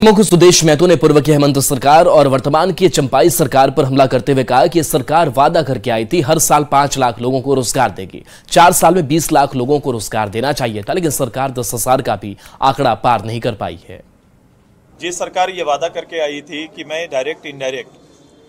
मुख्य सुदेश महतो ने पूर्व की हेमंत सरकार और वर्तमान की चंपाई सरकार पर हमला करते हुए कहा कि सरकार वादा करके आई थी हर साल 5 लाख लोगों को रोजगार देगी। 4 साल में 20 लाख लोगों को रोजगार देना चाहिए था, लेकिन सरकार 10,000 का भी आंकड़ा पार नहीं कर पाई है। जिस सरकार ये वादा करके आई थी कि मैं डायरेक्ट इनडायरेक्ट,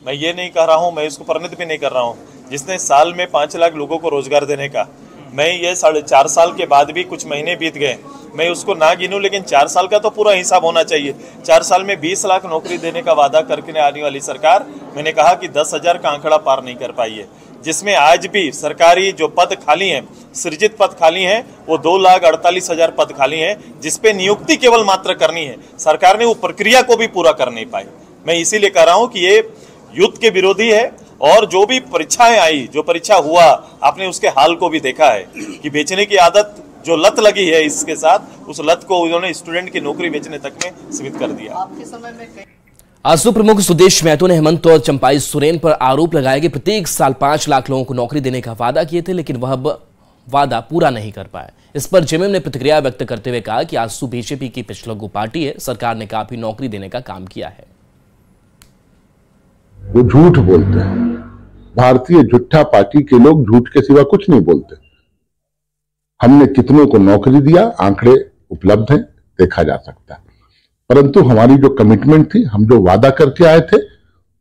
मैं ये नहीं कह रहा हूँ, मैं इसको परिणत भी नहीं कर रहा हूँ, जिसने साल में 5 लाख लोगों को रोजगार देने का, मैं ये 4.5 साल के बाद भी कुछ महीने बीत गए, मैं उसको ना गिनूं, लेकिन 4 साल का तो पूरा हिसाब होना चाहिए। 4 साल में 20 लाख नौकरी देने का वादा करके आने वाली सरकार, मैंने कहा कि 10,000 का आंकड़ा पार नहीं कर पाई है, जिसमें आज भी सरकारी जो पद खाली हैं, सृजित पद खाली हैं, वो 2,48,000 पद खाली हैं, जिसपे नियुक्ति केवल मात्र करनी है। सरकार ने वो प्रक्रिया को भी पूरा कर नहीं पाई। मैं इसीलिए कह रहा हूँ कि ये युद्ध के विरोधी है। और जो भी परीक्षाएं आई, जो परीक्षा हुआ, आपने उसके हाल को भी देखा है कि बेचने की आदत जो लत लगी है इसके साथ, उस लत को उन्होंने स्टूडेंट की नौकरी बेचने तक में सीमित कर दिया। आपके समय में आजसू प्रमुख सुदेश महतो ने हेमंत और चंपाई सोरेन पर आरोप लगाया कि प्रत्येक साल 5 लाख लोगों को नौकरी देने का वादा किए थे, लेकिन वह वादा पूरा नहीं कर पाए। इस पर जेएमएम ने प्रतिक्रिया व्यक्त करते हुए कहा कि आजसू बीजेपी की पिछलग्गू पार्टी है, सरकार ने काफी नौकरी देने का काम किया है। वो झूठ बोलते हैं। भारतीय झूठा पार्टी के लोग झूठ के सिवा कुछ नहीं बोलते। हमने कितनों को नौकरी दिया, आंकड़े उपलब्ध हैं, देखा जा सकता है। परंतु हमारी जो कमिटमेंट थी, हम जो वादा करके आए थे,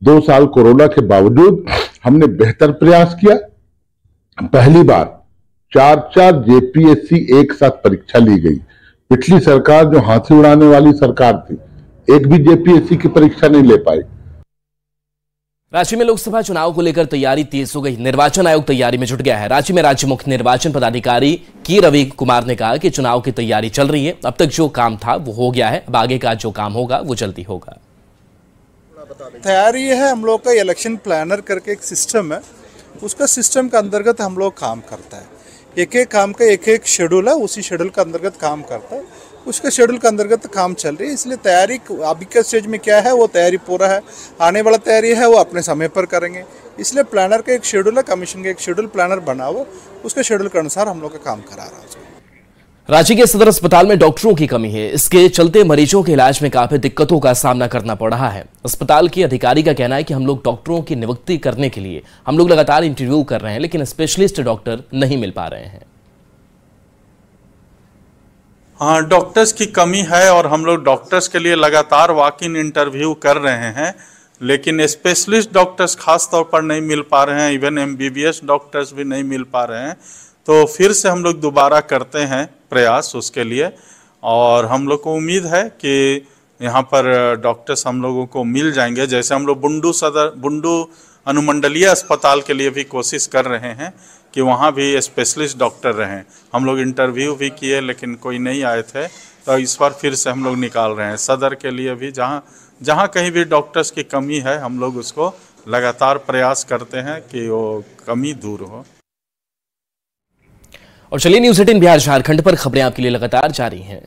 2 साल कोरोना के बावजूद हमने बेहतर प्रयास किया। पहली बार 4 जेपीएससी एक साथ परीक्षा ली गई। पिछली सरकार जो हाथी उड़ाने वाली सरकार थी, एक भी जेपीएससी की परीक्षा नहीं ले पाई। राज्य में लोकसभा चुनाव को लेकर तैयारी तेज हो गई। निर्वाचन आयोग तैयारी में जुट गया है। राज्य में राज्य मुख्य निर्वाचन पदाधिकारी की रवि कुमार ने कहा कि चुनाव की तैयारी चल रही है। अब तक जो काम था वो हो गया है, अब आगे का जो काम होगा वो जल्दी होगा। तैयारी है हम लोग का, इलेक्शन प्लानर करके एक सिस्टम है, उसका सिस्टम के अंतर्गत हम लोग काम करता है। एक एक काम का एक एक शेड्यूल है, उसी शेड्यूल के अंतर्गत काम करता है। उसके शेड्यूल के अंतर्गत काम चल रही है, इसलिए तैयारी अभी के स्टेज में क्या है वो तैयारी पूरा है। आने वाला तैयारी है वो अपने समय पर करेंगे। इसलिए प्लानर का एक शेड्यूल है, कमीशन का एक शेड्यूल प्लानर बना हुआ, उसके शेड्यूल के अनुसार हम लोग का काम करा रहा है। रांची के सदर अस्पताल में डॉक्टरों की कमी है। इसके चलते मरीजों के इलाज में काफी दिक्कतों का सामना करना पड़ रहा है। अस्पताल के अधिकारी का कहना है कि हम लोग डॉक्टरों की नियुक्ति करने के लिए हम लोग लगातार इंटरव्यू कर रहे हैं, लेकिन स्पेशलिस्ट डॉक्टर नहीं मिल पा रहे हैं। हाँ, डॉक्टर्स की कमी है और हम लोग डॉक्टर्स के लिए लगातार वॉक इन इंटरव्यू कर रहे हैं, लेकिन स्पेशलिस्ट डॉक्टर्स खास तौर पर नहीं मिल पा रहे हैं। इवन एमबीबीएस डॉक्टर्स भी नहीं मिल पा रहे हैं। तो फिर से हम लोग दोबारा करते हैं प्रयास उसके लिए, और हम लोग को उम्मीद है कि यहाँ पर डॉक्टर्स हम लोगों को मिल जाएंगे। जैसे हम लोग बुंडू अनुमंडलीय अस्पताल के लिए भी कोशिश कर रहे हैं कि वहाँ भी स्पेशलिस्ट डॉक्टर रहें। हम लोग इंटरव्यू भी किए लेकिन कोई नहीं आए थे, तो इस बार फिर से हम लोग निकाल रहे हैं। सदर के लिए भी जहाँ कहीं भी डॉक्टर्स की कमी है, हम लोग उसको लगातार प्रयास करते हैं कि वो कमी दूर हो। और चलिए न्यूज़ 18 बिहार झारखंड पर खबरें आपके लिए लगातार जारी हैं।